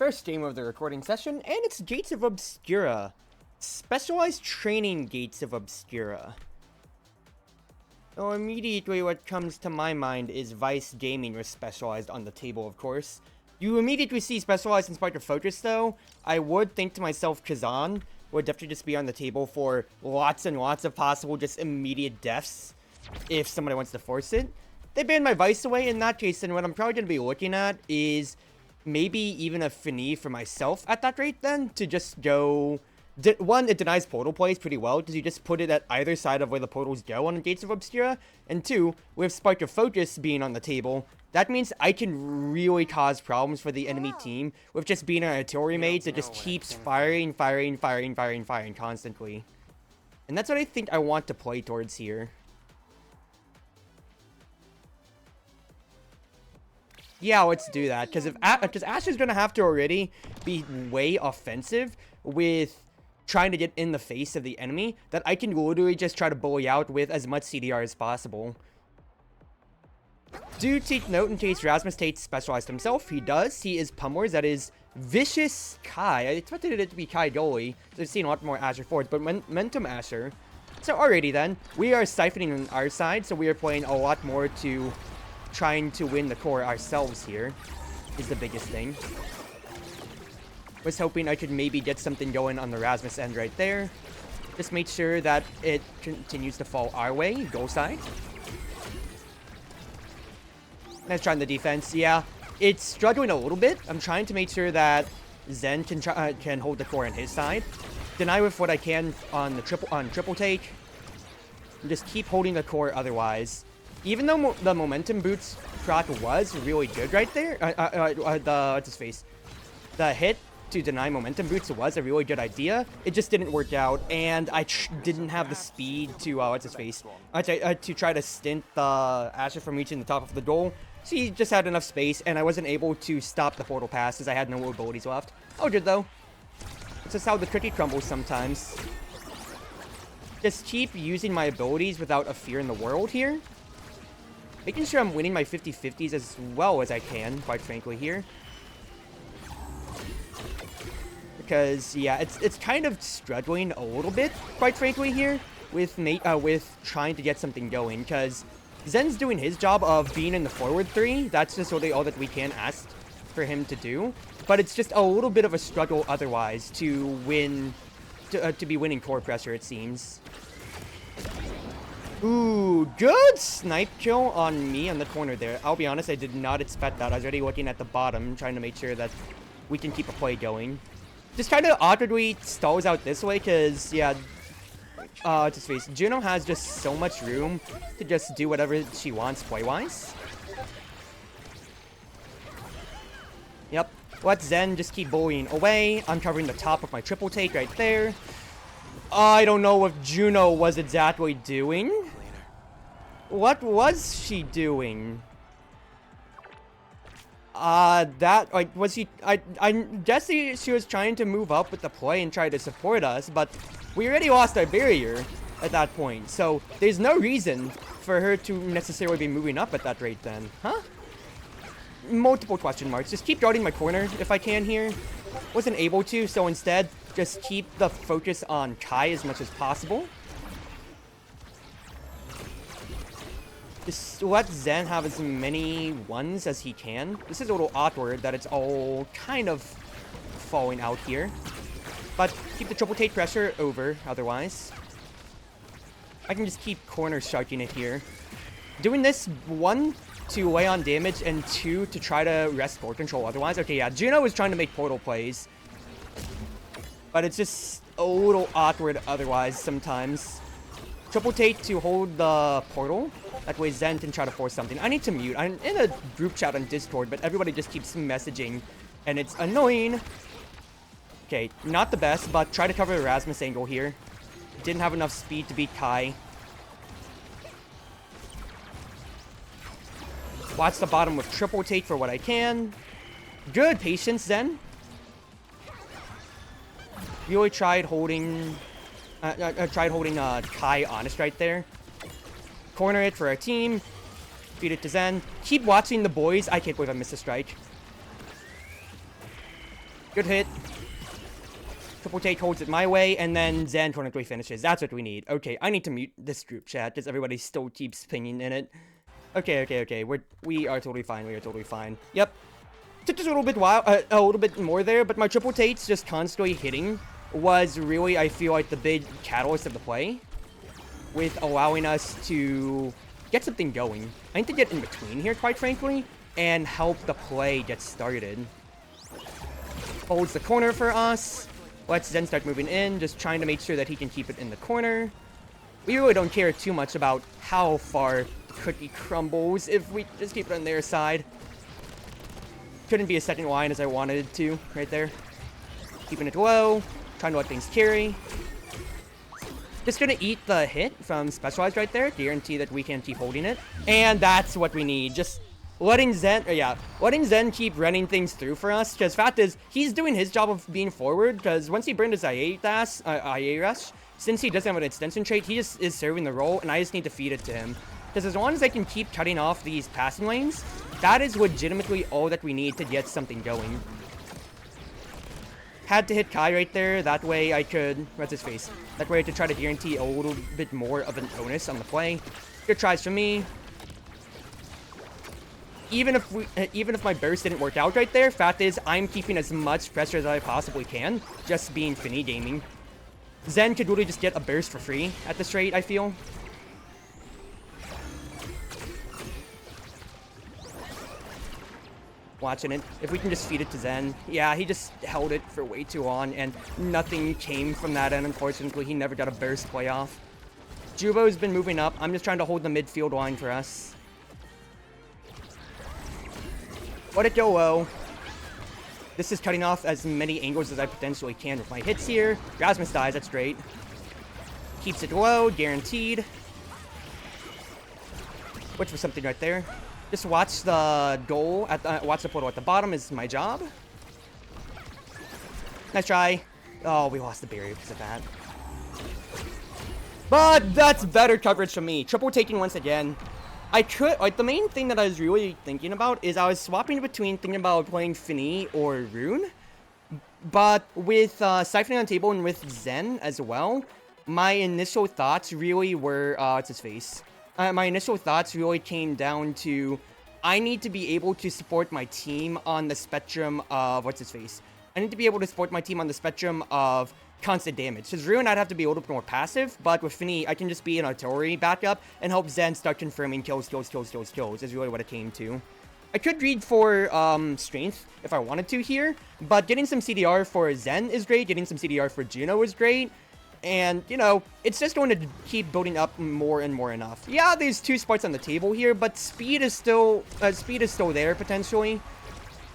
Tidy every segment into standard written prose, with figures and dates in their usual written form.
First stream of the recording session, and it's Gates of Obscura. Specialized training Gates of Obscura. So immediately what comes to my mind is Vice Gaming was specialized on the table, of course. You immediately see specialized in Spark of Focus, though. I would think to myself, Kazan would definitely just be on the table for lots and lots of possible just immediate deaths if somebody wants to force it. They banned my Vice away. In that case, then what I'm probably going to be looking at is maybe even a Fini for myself at that rate, then, to just go... One, it denies portal plays pretty well, because you just put it at either side of where the portals go on the Gates of Obscura. And two, with Spark of Focus being on the table, that means I can really cause problems for the enemy team with just being an artillery mage that just keeps firing constantly. And that's what I think I want to play towards here. Yeah, let's do that, because Ash is going to have to already be way offensive with trying to get in the face of the enemy, that I can literally just try to bully out with as much CDR as possible. Do take note in case Rasmus Tate's specialized himself. He does. He is Pummelers. That is Vicious Kai. I expected it to be Kai Dolly. I've seen a lot more Asher forwards, but Momentum Asher. So alrighty then, we are siphoning on our side, so we are playing a lot more to trying to win the core ourselves here, is the biggest thing. Was hoping I could maybe get something going on the Rasmus end right there. Just make sure that it continues to fall our way, goal side. Let's try on the defense. Yeah, it's struggling a little bit. I'm trying to make sure that Zen can hold the core on his side. Deny with what I can on the triple take. And just keep holding the core otherwise. Even though the momentum boots proc was really good right there, what's his face? The hit to deny momentum boots was a really good idea. It just didn't work out, and I didn't have the speed to what's his face? To try to stint the Asher from reaching the top of the goal. So he just had enough space, and I wasn't able to stop the portal pass as I had no abilities left. Oh, good though. It's just how the cookie crumbles sometimes. Just keep using my abilities without a fear in the world here. Making sure I'm winning my 50-50s as well as I can, quite frankly, here. Because, yeah, it's kind of struggling a little bit, quite frankly, here, with trying to get something going. Because Zen's doing his job of being in the forward three. That's just really all that we can ask for him to do. But it's just a little bit of a struggle otherwise to win, to be winning core pressure, it seems. Ooh, good snipe kill on me on the corner there. I'll be honest, I did not expect that. I was already looking at the bottom, trying to make sure that we can keep a play going. Just kind of awkwardly stalls out this way, because, yeah, what's his face? Juno has just so much room to just do whatever she wants play-wise. Yep. Let Zen just keep bullying away. I'm covering the top of my triple take right there. I don't know what Juno was exactly doing. What was she doing? Was she... I'm guessing she was trying to move up with the play and try to support us, but we already lost our barrier at that point, so there's no reason for her to necessarily be moving up at that rate then. Huh? Multiple question marks. Just keep guarding my corner if I can here. Wasn't able to, so instead, just keep the focus on Kai as much as possible. Just let Zen have as many ones as he can. This is a little awkward that it's all kind of falling out here. But keep the triple take pressure over, otherwise. I can just keep corner sharking it here. Doing this, one, to lay on damage, and two, to try to wrest board control otherwise. Okay, yeah, Juno is trying to make portal plays. But it's just a little awkward otherwise sometimes. Triple take to hold the portal. That way Zen can try to force something. I need to mute. I'm in a group chat on Discord, but everybody just keeps messaging, and it's annoying. Okay, not the best, but try to cover the Rasmus angle here. Didn't have enough speed to beat Kai. Watch the bottom with triple take for what I can. Good patience, Zen. Really tried holding Kai honest right there. Corner it for our team. Feed it to Zen. Keep watching the boys. I can't believe I missed a strike. Good hit. Triple take holds it my way, and then Zen 23 finishes. That's what we need. Okay, I need to mute this group chat because everybody still keeps pinging in it. Okay. We are totally fine. We are totally fine. Yep. Took just a little bit more there, but my triple takes just constantly hitting was really, I feel like, the big catalyst of the play, with allowing us to get something going. I need to get in between here, quite frankly, and help the play get started. Holds the corner for us. Let's then start moving in, just trying to make sure that he can keep it in the corner. We really don't care too much about how far the cookie crumbles if we just keep it on their side. Couldn't be a second line as I wanted it to, right there. Keeping it low, trying to let things carry. Just gonna eat the hit from Specialized right there, guarantee that we can keep holding it. And that's what we need, just letting Zen keep running things through for us, because fact is, he's doing his job of being forward, because once he burned his IA rush, since he doesn't have an extension trait, he just is serving the role, and I just need to feed it to him. Because as long as I can keep cutting off these passing lanes, that is legitimately all that we need to get something going. Had to hit Kai right there, that way I could, what's his face? That way I could try to guarantee a little bit more of an onus on the play. Good tries from me. Even if my burst didn't work out right there, fact is, I'm keeping as much pressure as I possibly can, just being finny gaming. Zen could really just get a burst for free at this rate, I feel. Watching it. If we can just feed it to Zen. Yeah, he just held it for way too long, and nothing came from that, and unfortunately, he never got a burst playoff. Jubo's been moving up. I'm just trying to hold the midfield line for us. Let it go low. This is cutting off as many angles as I potentially can with my hits here. Rasmus dies, that's great. Keeps it low, guaranteed. Wait for something right there. Just watch the goal, watch the portal at the bottom is my job. Nice try. Oh, we lost the barrier because of that. But that's better coverage from me. Triple taking once again. I could, like, the main thing that I was really thinking about is I was swapping between thinking about playing Finny or Rune. But with Siphoning on table and with Zen as well, my initial thoughts really were, what's his face? My initial thoughts really came down to, I need to be able to support my team on the spectrum of, what's his face? I need to be able to support my team on the spectrum of constant damage. Because Rune, I'd have to be a little bit more passive, but with Finny, I can just be an artillery backup and help Zen start confirming kills, is really what it came to. I could read for strength if I wanted to here, but getting some CDR for Zen is great, getting some CDR for Juno is great, and, you know, it's just going to keep building up more and more enough. Yeah, there's 2 spots on the table here, but speed is still there, potentially.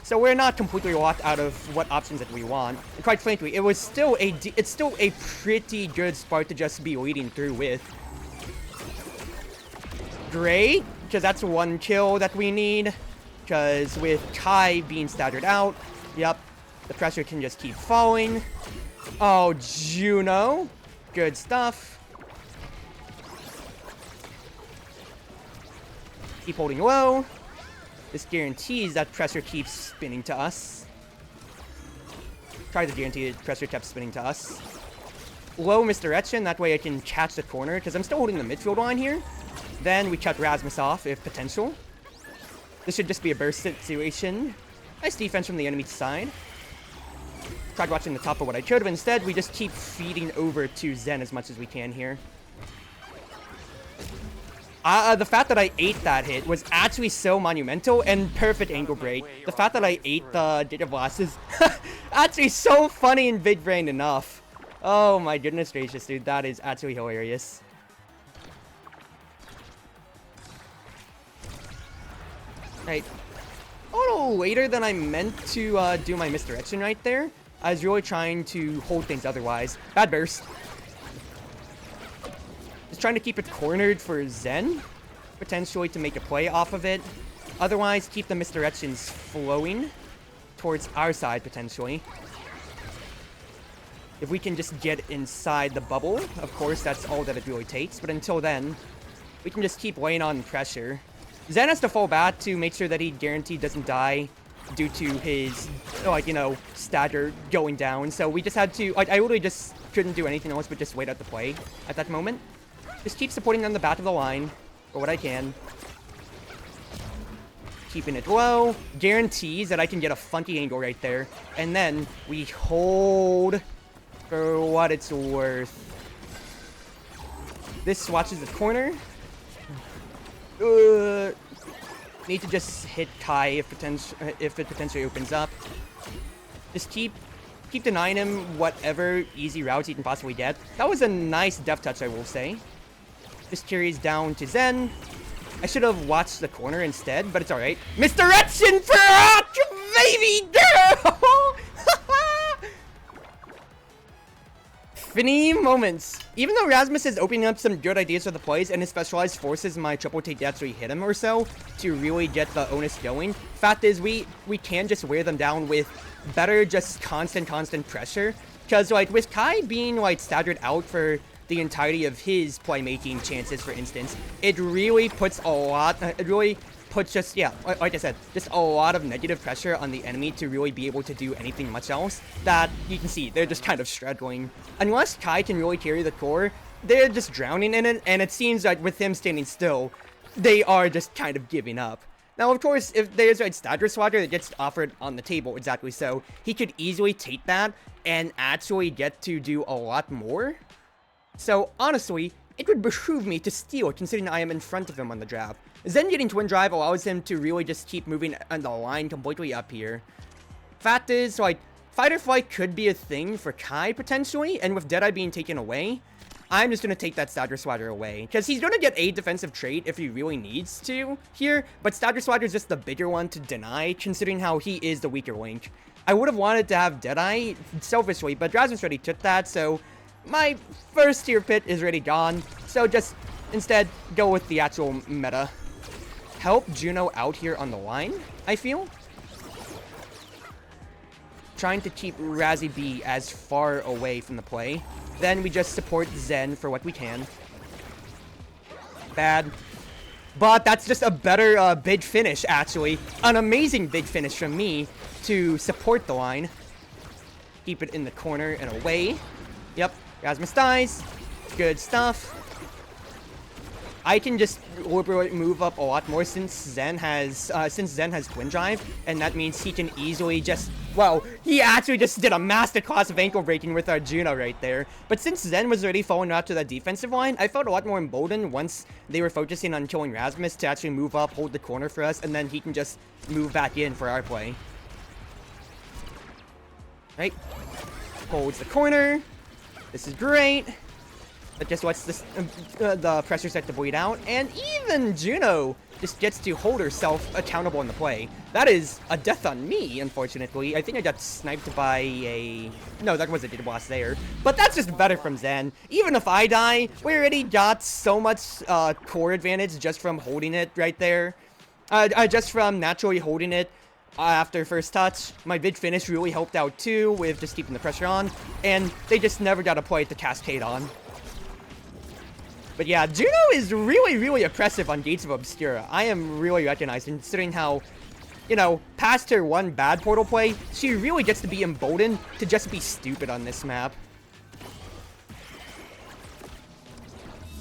So we're not completely locked out of what options that we want. And quite frankly, it's still a pretty good spot to just be leading through with. Great, because that's 1 kill that we need. Because with Kai being staggered out, yep, the pressure can just keep falling. Oh, Juno. Good stuff. Keep holding low. This guarantees that pressure keeps spinning to us. Try to guarantee that pressure kept spinning to us. Low misdirection, that way I can catch the corner, because I'm still holding the midfield line here. Then we cut Rasmus off, if potential. This should just be a burst situation. Nice defense from the enemy side. Tried watching the top of what I could, but instead we just keep feeding over to Zen as much as we can here. The fact that I ate that hit was actually so monumental and perfect angle break. The fact that I ate the Data Blast is actually so funny and big-brained enough. Oh my goodness gracious, dude. That is actually hilarious. Right. A little later than I meant to do my misdirection right there. I was really trying to hold things otherwise. Bad burst. Just trying to keep it cornered for Zen, potentially to make a play off of it. Otherwise, keep the misdirections flowing towards our side, potentially. If we can just get inside the bubble, of course, that's all that it really takes. But until then, we can just keep laying on pressure. Zen has to fall back to make sure that he guaranteed doesn't die due to his, like, you know, stagger going down. So we just had to, like, I literally just couldn't do anything else but just wait out the play at that moment. Just keep supporting on the back of the line for what I can. Keeping it low. Guarantees that I can get a funky angle right there. And then we hold for what it's worth. This swatches the corner. Need to just hit Kai if it potentially opens up. Just keep denying him whatever easy routes he can possibly get. That was a nice def touch, I will say. Just carries down to Zen. I should have watched the corner instead, but it's alright. Misdirection for baby girl! Funny moments. Even though Rasmus is opening up some good ideas for the plays and his specialized forces my triple take to actually hit him or so to really get the onus going, fact is we can just wear them down with better just constant pressure. Because like with Kai being like staggered out for the entirety of his playmaking chances, for instance, it really puts a lot, just, yeah, like I said, just a lot of negative pressure on the enemy to really be able to do anything much else that you can see they're just kind of struggling. Unless Kai can really carry the core, they're just drowning in it, and it seems like with him standing still, they are just kind of giving up. Now, of course, if there's a stagger swatter that gets offered on the table, exactly so, he could easily take that and actually get to do a lot more. So, honestly, it would behoove me to steal, considering I am in front of him on the draft. Zen getting Twin Drive allows him to really just keep moving on the line completely up here. Fact is, like, Fight or Flight could be a thing for Kai, potentially, and with Deadeye being taken away, I'm just going to take that Stagger Swatter away, because he's going to get a defensive trait if he really needs to here, but Stagger Swatter is just the bigger one to deny, considering how he is the weaker link. I would have wanted to have Deadeye, selfishly, but Rasmus already took that, so my first tier pit is already gone, so just instead go with the actual meta. Help Juno out here on the line, I feel. Trying to keep Razzie B as far away from the play. Then we just support Zen for what we can. Bad. But that's just a better big finish, actually. An amazing big finish from me to support the line. Keep it in the corner and away. Yep, Rasmus dies. Good stuff. I can just move up a lot more since Zen has Twin Drive, and that means he can easily just, well, he actually just did a masterclass of ankle breaking with our Juno right there. But since Zen was already falling out to the defensive line, I felt a lot more emboldened once they were focusing on killing Rasmus to actually move up, hold the corner for us, and then he can just move back in for our play. Right, holds the corner. This is great. But just watch this, the pressure set to bleed out, and even Juno just gets to hold herself accountable in the play. That is a death on me, unfortunately. I think I got sniped by a... No, that was a did boss there. But that's just better from Zen. Even if I die, we already got so much core advantage just from holding it right there. Just from naturally holding it after first touch. My big finish really helped out too, with just keeping the pressure on. And they just never got a play to cascade on. But yeah, Juno is really oppressive on Gates of Obscura. I am really recognized, considering how, you know, past her one bad portal play, she really gets to be emboldened to just be stupid on this map.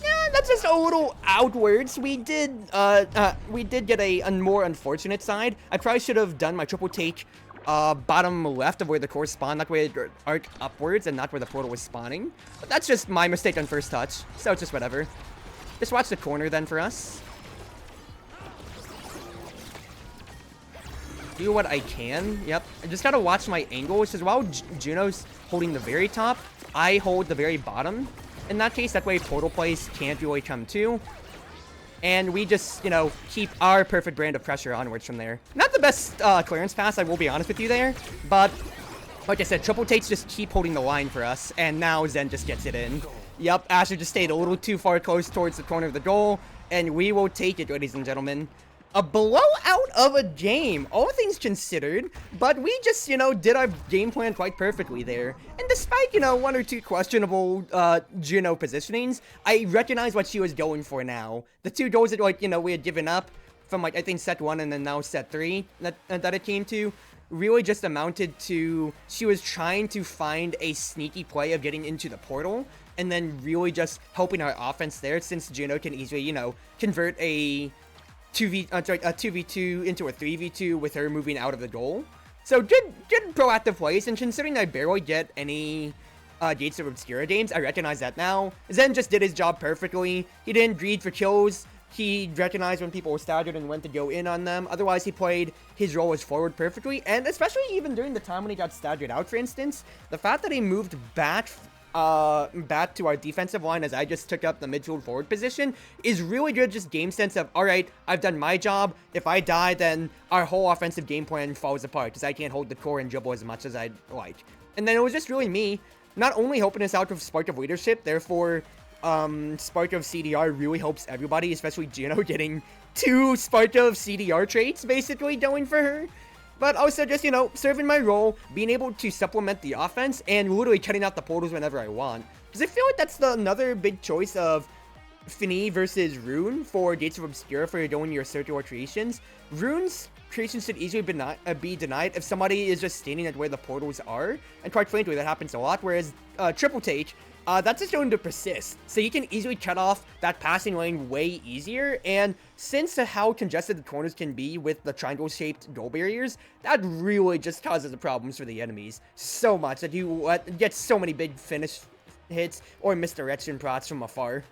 Yeah, that's just a little outwards. We did get a more unfortunate side. I probably should have done my triple take bottom left of where the core spawned, that way it arc upwards and not where the portal was spawning. But that's just my mistake on first touch, so it's just whatever. Just watch the corner then for us. Do what I can. Yep, I just gotta watch my angle, which is while Juno's holding the very top, I hold the very bottom. In that case, that way portal plays can't really come to. And we just, you know, keep our perfect brand of pressure onwards from there. Not the best clearance pass, I will be honest with you there. But, like I said, triple takes just keep holding the line for us. And now Zen just gets it in. Yup, Asher just stayed a little too far close towards the corner of the goal. And we will take it, ladies and gentlemen. A blowout of a game, all things considered, but we just, you know, did our game plan quite perfectly there. And despite, you know, one or two questionable Juno positionings, I recognize what she was going for now. The two goals that, like, you know, we had given up, from like I think set 1 and then now set 3 that it came to really just amounted to she was trying to find a sneaky play of getting into the portal and then really just helping our offense there, since Juno can easily, you know, convert a 2v2 into a 3v2 with her moving out of the goal. So good proactive plays, and considering I barely get any Gates of Obscura games, I recognize that now. Zen just did his job perfectly. He didn't greed for kills. He recognized when people were staggered and went to go in on them. Otherwise, he played his role as forward perfectly. And especially even during the time when he got staggered out, for instance, the fact that he moved back to our defensive line as I just took up the midfield forward position is really good, just game sense of, alright, I've done my job. If I die, then our whole offensive game plan falls apart because I can't hold the core and dribble as much as I'd like. And then it was just really me not only helping us out with Spark of Leadership, therefore Spark of CDR really helps everybody, especially Juno getting 2 Spark of CDR traits basically going for her. But also just, you know, serving my role, being able to supplement the offense, and literally cutting out the portals whenever I want. Because I feel like that's another big choice of Fini versus Rune for Gates of Obscura for doing your circular creations. Rune's creations should easily be denied if somebody is just standing at where the portals are. And quite frankly, that happens a lot. Whereas Triple Take, that's just going to persist. So you can easily cut off that passing lane way easier. And since how congested the corners can be with the triangle-shaped goal barriers, that really just causes the problems for the enemies so much that you get so many big finish hits or misdirection prots from afar.